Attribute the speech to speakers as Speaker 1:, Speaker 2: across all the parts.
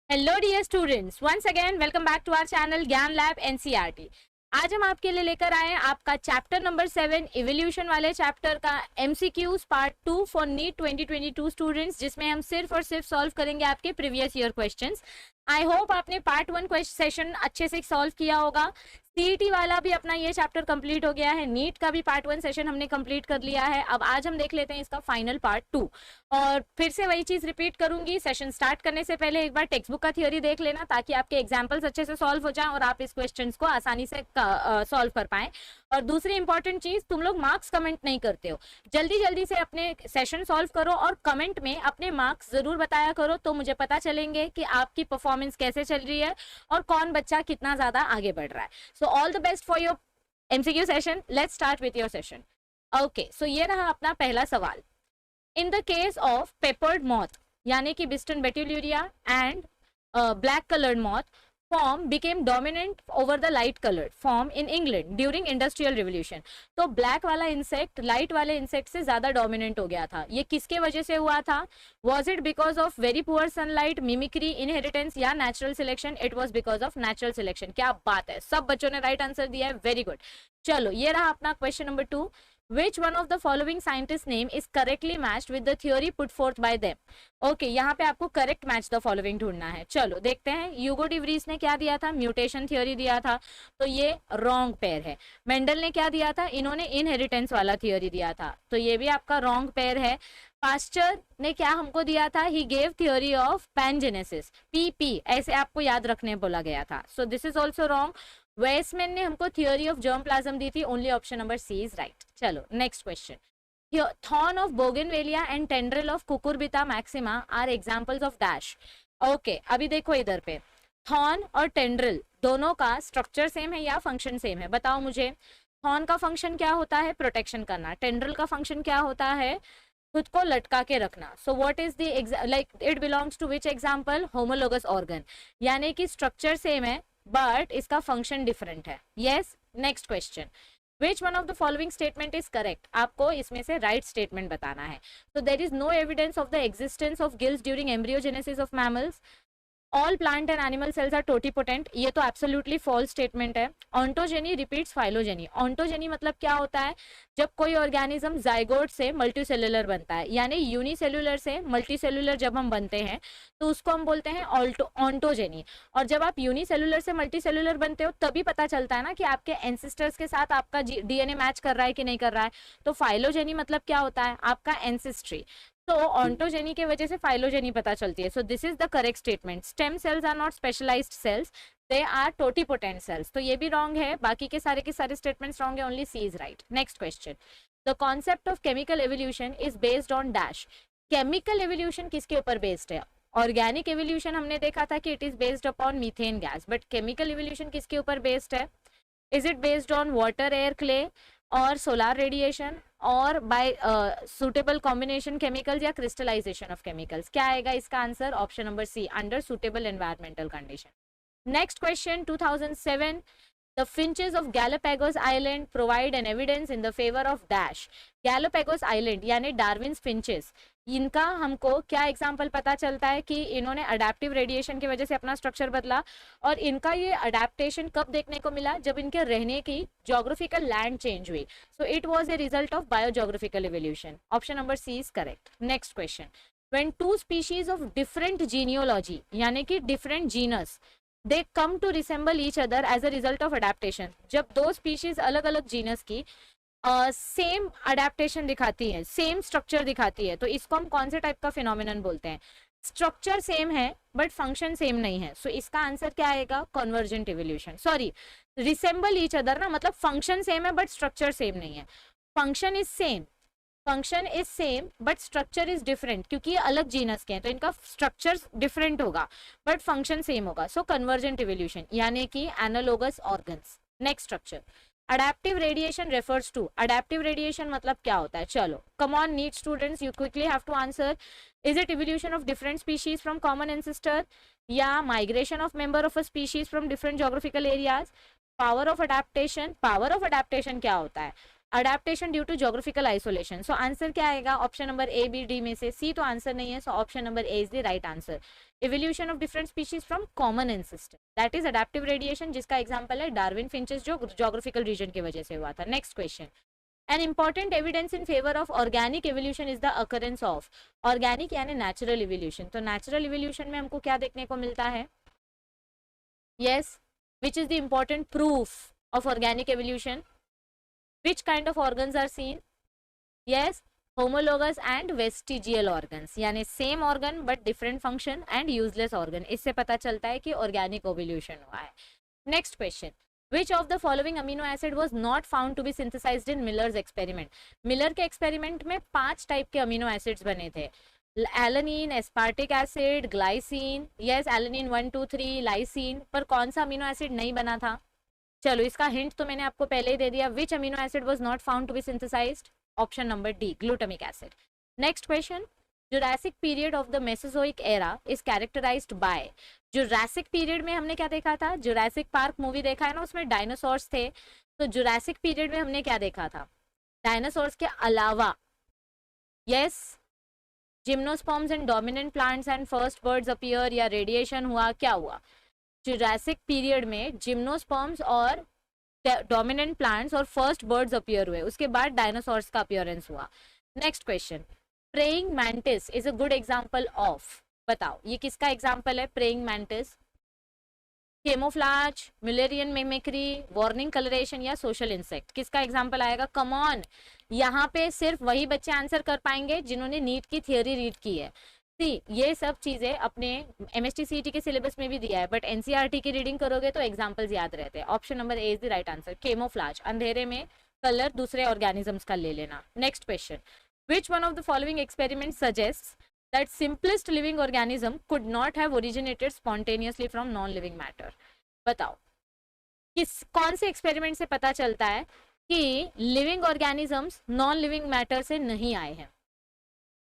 Speaker 1: Hello dear students, once again welcome back to our channel Gyan lab NCERT. आज हम आपके लिए लेकर आए हैं आपका चैप्टर नंबर 7 इवोल्यूशन वाले चैप्टर का MCQs part 2 for NEET 2022 students, जिसमें हम सिर्फ और सिर्फ सॉल्व करेंगे आपके previous year questions. I hope आपने पार्ट 1 सेशन अच्छे से सॉल्व किया होगा। सीईटी वाला भी अपना ये चैप्टर कंप्लीट हो गया है, नीट का भी पार्ट 1 सेशन हमने कंप्लीट कर लिया है। अब आज हम देख लेते हैं इसका फाइनल पार्ट 2। और फिर से वही चीज रिपीट करूंगी, सेशन स्टार्ट करने से पहले एक बार टेक्स्ट बुक का थ्योरी देख लेना ताकि आपके एग्जाम्पल्स अच्छे से सॉल्व हो जाएं और आप इस क्वेश्चंस को आसानी से सॉल्व कर पाएं। और दूसरी इंपॉर्टेंट चीज, तुम लोग मार्क्स कमेंट नहीं करते हो। जल्दी जल्दी से अपने सेशन सॉल्व करो और कमेंट में अपने मार्क्स जरूर बताया करो, तो मुझे पता चलेंगे कि आपकी परफॉर्मेंस कैसे चल रही है और कौन बच्चा कितना ज्यादा आगे बढ़ रहा है। So all the best for your MCQ session. Let's start with your session. Okay, so ये रहा अपना पहला सवाल। In the case of peppered moth, यानी कि Biston betulia and black colored moth, form became dominant over the light colored form in England during industrial revolution। तो black वाला insect light वाले insect से ज्यादा dominant हो गया था। ये किसके वजह से हुआ था? Was it because of very poor sunlight, mimicry, inheritance या natural selection? It was because of natural selection। क्या बात है, सब बच्चों ने right answer दिया है, very good। चलो, ये रहा अपना question number 2। Which one of the following scientists' name is correctly matched with the theory put forth by them? Okay, यहाँ पे आपको करेक्ट मैच द फॉलोइंग ढूंढना है। चलो देखते हैं। यूगो डिवरीज ने क्या दिया था? म्यूटेशन थ्योरी दिया था, तो ये रॉन्ग पेयर है। मेंडल ने क्या दिया था? इन्होंने इनहेरिटेंस वाला थ्योरी दिया था, तो ये भी आपका रॉन्ग पेयर है। पास्चर ने क्या हमको दिया था? He gave theory of pangenesis, PP, ऐसे आपको याद रखने बोला गया था, so this is also wrong. Weismann ने हमको थ्योरी ऑफ जर्म प्लाज्म दी थी, only option number C is right. चलो next question. Thorn of bougainvillea and tendril of cucurbita maxima are examples of dash. Okay, अभी देखो इधर पे, thorn और टेंड्रिल दोनों का स्ट्रक्चर सेम है या फंक्शन सेम है? बताओ मुझे। थॉर्न का फंक्शन क्या होता है? प्रोटेक्शन करना। टेंड्रिल का फंक्शन क्या होता है? खुद को लटका के रखना। So what is the like it belongs to which example? Homologous organ, यानी कि स्ट्रक्चर सेम है बट इसका फंक्शन डिफरेंट है। Yes, next question. Which one of the following statement is correct? आपको इसमें से right statement बताना है। So there is no evidence of the existence of gills during embryogenesis of mammals. All plant and animal cells are totipotent, ये तो absolutely false statement है। Ontogeny repeats phylogeny। Ontogeny मतलब क्या होता है? जब कोई ऑर्गेनिज्म जाइगोट से मल्टीसेलुलर बनता है, यानी यूनिसेलुलर से मल्टीसेलुलर जब हम बनते हैं तो उसको हम बोलते हैं ऑन्टोजेनी। और जब आप यूनिसेलुलर से मल्टीसेलुलर बनते हो तभी पता चलता है ना कि आपके एंसेस्टर्स के साथ आपका डीएनए मैच कर रहा है कि नहीं कर रहा है। तो फाइलोजेनी मतलब क्या होता है? आपका एंसेस्ट्री। तो ऑन्टोजेनी के वजह से फाइलोजेनी पता चलती है। So this is the correct statement. Stem cells are not specialized cells, they are totipotent cells. तो ये भी रॉन्ग है, बाकी के सारे स्टेटमेंट्स रॉन्ग है, only C is right. Next question. The concept of chemical evolution is based on dash. Chemical evolution किसके ऊपर बेस्ड है? ऑर्गेनिक एवोल्यूशन हमने देखा था कि it is based upon methane gas, but chemical evolution किसके ऊपर बेस्ड है? Is it based on water, air, clay और सोलार रेडिएशन और बाय सुटेबल कॉम्बिनेशन केमिकल्स या क्रिस्टलाइजेशन ऑफ केमिकल्स? क्या आएगा इसका answer? Option number C, under suitable environmental condition. Next question, 2007। The finches of Galapagos Island provide an evidence in the favor of dash। Galapagos Island यानी Darwin's finches, इनका हमको क्या example पता चलता है कि इन्होंने अडेप्टिव रेडिएशन की वजह से अपना स्ट्रक्चर बदला। और इनका ये अडेप्टेशन कब देखने को मिला? जब इनके रहने की जोग्राफिकल लैंड चेंज हुई। So it was a result of biogeographical evolution. Option number C is correct. Next question. When two species of different genealogy यानी कि different genus they come to resemble each other as a result of adaptation, जब दो species अलग अलग genus की same adaptation दिखाती है, same structure दिखाती है, तो इसको हम कौन से टाइप का फिनोमिनन बोलते हैं? स्ट्रक्चर सेम है बट फंक्शन सेम नहीं है। सो इसका आंसर क्या आएगा? Convergent evolution. Sorry, resemble each other ना, मतलब फंक्शन सेम है बट स्ट्रक्चर सेम नहीं है। Function is same, function is same but structure is different, क्योंकि ये अलग जीनस के हैं तो इनका स्ट्रक्चर डिफरेंट होगा बट फंक्शन सेम होगा। सो कन्वर्जेंट इवोल्यूशन यानी कि analogous organs. Next structure. Adaptive radiation refers to. Adaptive radiation मतलब क्या होता है? चलो come on NEET students, you quickly have to answer. Is it evolution of different species from common ancestor या migration of member of a species from different geographical areas? Power of adaptation. Power of adaptation क्या होता है? Adaptation due to geographical isolation. So answer क्या आएगा option number A B D में से? C तो answer नहीं है, so option number A is the right answer. Evolution of different species from common ancestor, that is adaptive radiation, जिसका example है Darwin finches जो ज्योग्राफिकल रीजन की वजह से हुआ था। Next question, an important evidence in favour of organic evolution is the occurrence of, organic यानी natural evolution, तो नेचुरल इवोल्यूशन में हमको क्या देखने को मिलता है? Yes, which is the important proof of organic evolution? Which kind of organs are seen? Yes, homologous and vestigial organs, यानी same organ but different function and useless organ, इससे पता चलता है कि organic evolution हुआ है। Next question, which of the following amino acid was not found to be synthesized in Miller's experiment? Miller के experiment में 5 टाइप के अमीनो एसिड्स बने थे, alanine, aspartic acid, glycine, yes alanine 1 2 3, lysine, पर कौन सा अमीनो एसिड नहीं बना था? चलो इसका हिंट तो मैंने आपको पहले ही दे दिया, which amino acid was not found to be synthesized? Option number D, glutamic acid. Next question, Jurassic period of the Mesozoic era is characterized by, Jurassic period में हमने क्या देखा था? जुरासिक पार्क मूवी देखा है ना, उसमें डायनासोर्स थे, तो जुरासिक पीरियड में हमने क्या देखा था? डायनासोर्स के अलावा yes gymnosperms and dominant plants and first birds appear, या रेडिएशन हुआ, क्या हुआ? जुरासिक पीरियड में जिम्नोस्पर्म्स और डोमिनेंट प्लांट्स और फर्स्ट बर्ड्स अपीयर हुए, उसके बाद डायनासोर्स का अपीयरेंस हुआ। Next question, praying mantis is a good example of, बताओ ये किसका एग्जांपल है? Praying mantis, camouflage, Mullerian mimicry, warning colouration या सोशल इंसेक्ट, किसका एग्जांपल आएगा? कम ऑन, यहाँ पे सिर्फ वही बच्चे आंसर कर पाएंगे जिन्होंने नीट की थियोरी रीड की है। ये सब चीजें अपने एमएसटी सीईटी के सिलेबस में भी दिया है, बट एनसीईआरटी की रीडिंग करोगे तो एग्जांपल्स याद रहते हैं। Option number A is the right answer, camouflage, अंधेरे में कलर दूसरे ऑर्गेनिजम्स का ले लेना। Next question, which one of the following experiment suggests that simplest living organism could not have originated spontaneously from non living matter? बताओ कौन से experiment से पता चलता है कि living organisms non living matter से नहीं आए हैं?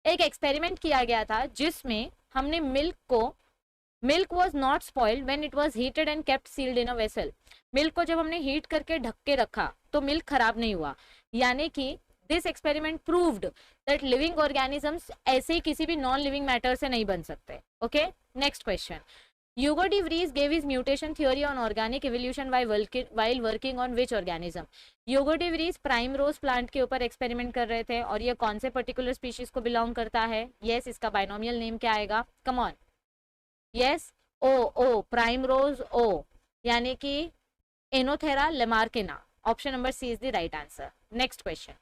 Speaker 1: एक एक्सपेरिमेंट किया गया था जिसमें हमने milk was not spoiled when it was heated and kept sealed in a vessel, milk को जब हमने हीट करके ढक के रखा तो मिल्क खराब नहीं हुआ, यानी कि this experiment proved that living organisms ऐसे ही किसी भी नॉन लिविंग मैटर से नहीं बन सकते। Okay, next question, Hugo de Vries gave his mutation theory on organic evolution while working on which organism? Hugo de Vries primrose plant के ऊपर experiment कर रहे थे, और ये कौन से पर्टिकुलर स्पीशीज को बिलोंग करता है? यस, इसका बाइनोमियल नेम क्या आएगा? Come on, yes O primrose O, यानी कि Oenothera lamarckiana, option number C is the right answer. Next question,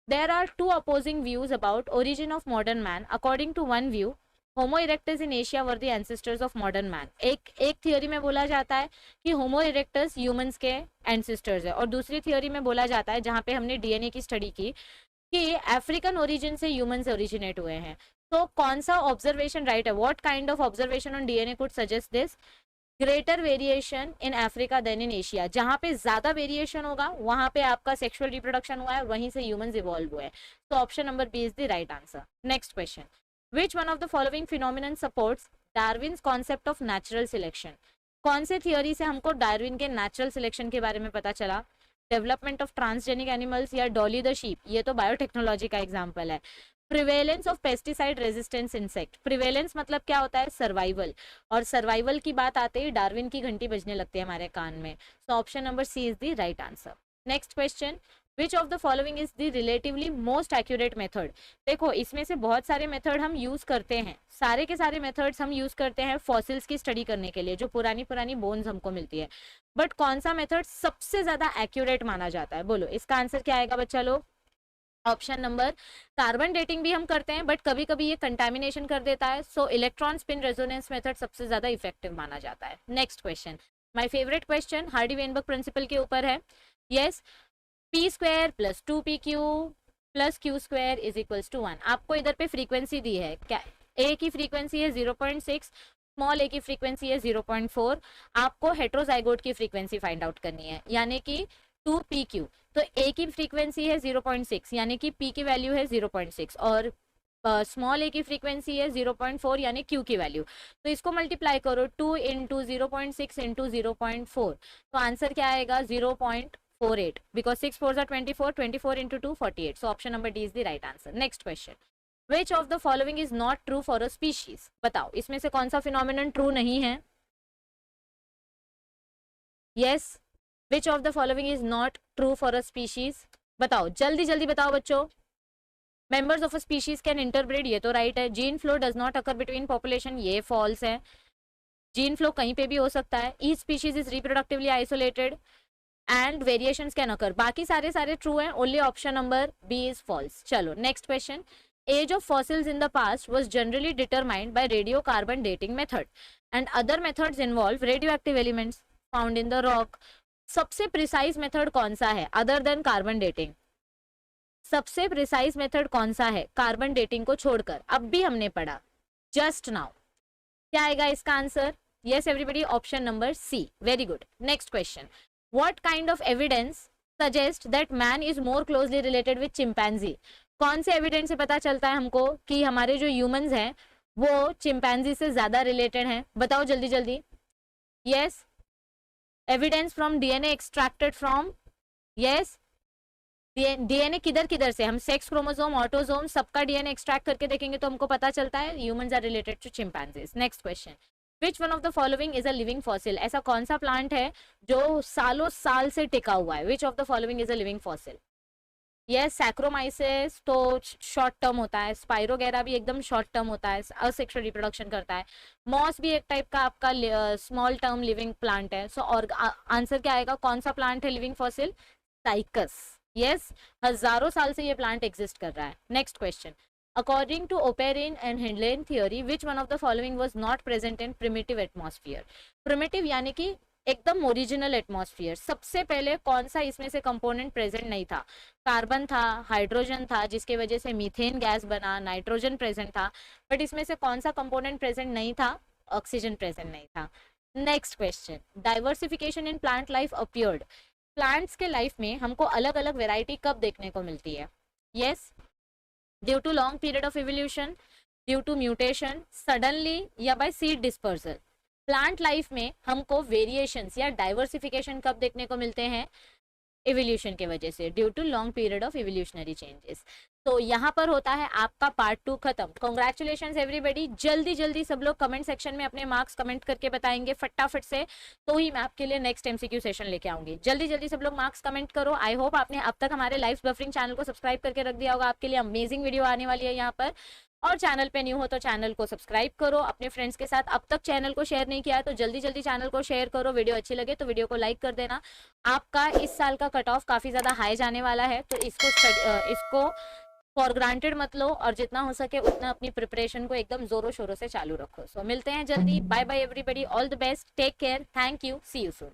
Speaker 1: there are two opposing views about origin of modern man. According to one view, homo erectus in Asia were the ancestors of modern man. एक theory में बोला जाता है कि होमो erectus humans के ancestors है, और दूसरी थियोरी में बोला जाता है, जहाँ पे हमने डीएनए की स्टडी की, कि अफ्रीकन ओरिजिन से ह्यूमंस ओरिजिनेट हुए हैं। तो कौन सा ऑब्जर्वेशन राइट है? What kind of observation on DNA could suggest this? Greater variation in Africa than in Asia, जहाँ पे ज्यादा वेरिएशन होगा वहां पे आपका सेक्सुअल रिप्रोडक्शन हुआ है, वहीं से ह्यूमंस इवॉल्व हुए हैं। तो option number B is the right answer. Next question, Which one of the following phenomenon supports Darwin's concept of natural selection? कौन से थियोरी से हमको डार्विन के नेचुरल सिलेक्शन के बारे में पता चला? डेवलपमेंट ऑफ ट्रांसजेनिक एनिमल्स या डॉली द शीप, ये तो बायोटेक्नोलॉजी का एग्जांपल है। Prevalence of pesticide resistance insect, prevalence मतलब क्या होता है? सर्वाइवल, और सर्वाइवल की बात आते ही डार्विन की घंटी बजने लगती है हमारे कान में। So option number C is the right answer. Next question, Which of the following is the relatively most accurate method? देखो इसमें से बहुत सारे मेथड हम यूज करते हैं, सारे के सारे मेथड्स हम यूज करते हैं फॉसिल्स की स्टडी करने के लिए, जो पुरानी पुरानी बोन्स हमको मिलती है, बट कौन सा मेथड सबसे ज्यादा एक्यूरेट माना जाता है? बोलो इसका आंसर क्या आएगा बच्चा लोग? ऑप्शन नंबर, कार्बन डेटिंग भी हम करते हैं बट कभी कभी ये कंटामिनेशन कर देता है, so electron spin resonance method सबसे ज्यादा इफेक्टिव माना जाता है। Next question, my favourite question, Hardy Weinberg principle के ऊपर है। Yes, P square plus 2pq plus Q square is equals to 1। आपको इधर पे फ्रीक्वेंसी दी है, क्या ए की फ्रीक्वेंसी है 0.6, स्मॉल ए की फ्रीक्वेंसी है 0.4, आपको हेट्रोजाइगोट की फ्रीक्वेंसी फाइंड आउट करनी है, यानी कि 2pq। तो ए की फ्रीक्वेंसी है 0.6, यानी कि p की वैल्यू है 0.6, और स्मॉल ए की फ्रीक्वेंसी है 0.4, यानी क्यू की वैल्यू। तो इसको मल्टीप्लाई करो, 2 इंटू 0.6 इंटू 0.4, तो आंसर क्या आएगा? 0.4 4 8 because 6 4s are 24, 24 into 2 48. So option number D is the right answer. Next question. Which of the following is not true for a species? बताओ इसमें से कौन सा फिनोमिनन ट्रू नहीं है? Yes. Which of the following is not true for a species? बताओ जल्दी जल्दी बताओ बच्चों. Members of a species can interbreed, ये तो राइट है. Gene flow does not occur between population, ये फॉल्स है. जीन फ्लो कहीं पे भी हो सकता है. Each species is reproductively isolated and variations can occur. बाकी सारे सारे ट्रू हैं. Only option number B is false. चलो next question. Age of fossils in the past was generally determined by radiocarbon dating method and other methods involve radioactive elements found in the rock. सबसे precise method कौन सा है other than carbon dating? सबसे precise method कौन सा है carbon dating को छोड़कर? अब भी हमने पढ़ा जस्ट नाउ. क्या आएगा इसका answer? Yes everybody, option number C. Very good. Next question. What kind of evidence suggest that man is more closely related with chimpanzee? कौन से एविडेंस से पता चलता है हमको कि हमारे जो ह्यूमंस हैं वो चिंपैंजी से ज्यादा रिलेटेड हैं? बताओ जल्दी जल्दी. Yes, evidence from DNA extracted from. Yes, DNA किधर किधर से? हम सेक्स क्रोमोसोम, ऑटोसोम, सबका डीएनए एक्सट्रैक्ट करके देखेंगे तो हमको पता चलता है humans are related to chimpanzees. Next question. Which one of the following is a living fossil? ऐसा कौन सा प्लांट है जो सालों साल से टिका हुआ है? Which of the following is a living fossil? Yes, saccharomyces तो शॉर्ट टर्म होता है. स्पाइरोगेरा भी एकदम शॉर्ट टर्म होता है, असेक्सुअल रिप्रोडक्शन करता है. मॉस भी एक टाइप का आपका स्मॉल टर्म लिविंग प्लांट है. सो और आंसर क्या आएगा? कौन सा प्लांट है लिविंग फॉसिल? साइकस. यस, हजारों साल से ये प्लांट एग्जिस्ट कर रहा है. Next question. According to Oparin and Haldane theory which one of the following was not present in primitive atmosphere? Primitive यानी कि एकदम ओरिजिनल एटमॉस्फेयर. सबसे पहले कौन सा इसमें से कंपोनेंट प्रेजेंट नहीं था? कार्बन था, हाइड्रोजन था जिसकी वजह से मीथेन गैस बना, नाइट्रोजन प्रेजेंट था. बट इसमें से कौन सा कंपोनेंट प्रेजेंट नहीं था? ऑक्सीजन प्रेजेंट नहीं था. Next question. Diversification in plant life appeared. Plants के लाइफ में हमको अलग अलग वेराइटी कब देखने को मिलती है? Yes, due to long period of evolution, due to mutation, suddenly या by seed dispersal. Plant life में हमको वेरिएशंस या डाइवर्सिफिकेशन कब देखने को मिलते हैं? इवोल्यूशन के वजह से, due to long period of evolutionary changes. तो यहाँ पर होता है आपका पार्ट 2 खत्म. Congratulation everybody. जल्दी जल्दी सब लोग कमेंट सेक्शन में अपने मार्क्स कमेंट करके बताएंगे फटाफट से, तो ही मैं आपके लिए नेक्स्ट एमसीक्यू सेशन लेके आऊंगी. जल्दी जल्दी सब लोग मार्क्स कमेंट करो. आई होप आपने अब तक हमारे लाइव बफरिंग चैनल को सब्सक्राइब करके रख दिया होगा. आपके लिए अमेजिंग वीडियो आने वाली है यहाँ पर. और चैनल पे न्यू हो तो चैनल को सब्सक्राइब करो अपने फ्रेंड्स के साथ. अब तक चैनल को शेयर नहीं किया है तो जल्दी जल्दी चैनल को शेयर करो. वीडियो अच्छी लगे तो वीडियो को लाइक कर देना. आपका इस साल का कट ऑफ काफी ज्यादा हाई जाने वाला है तो इसको फॉर ग्रांटेड मत लो और जितना हो सके उतना अपनी प्रिपरेशन को एकदम जोरों शोरों से चालू रखो. सो मिलते हैं जल्दी. Bye bye everybody. All the best. Take care. Thank you. See you soon.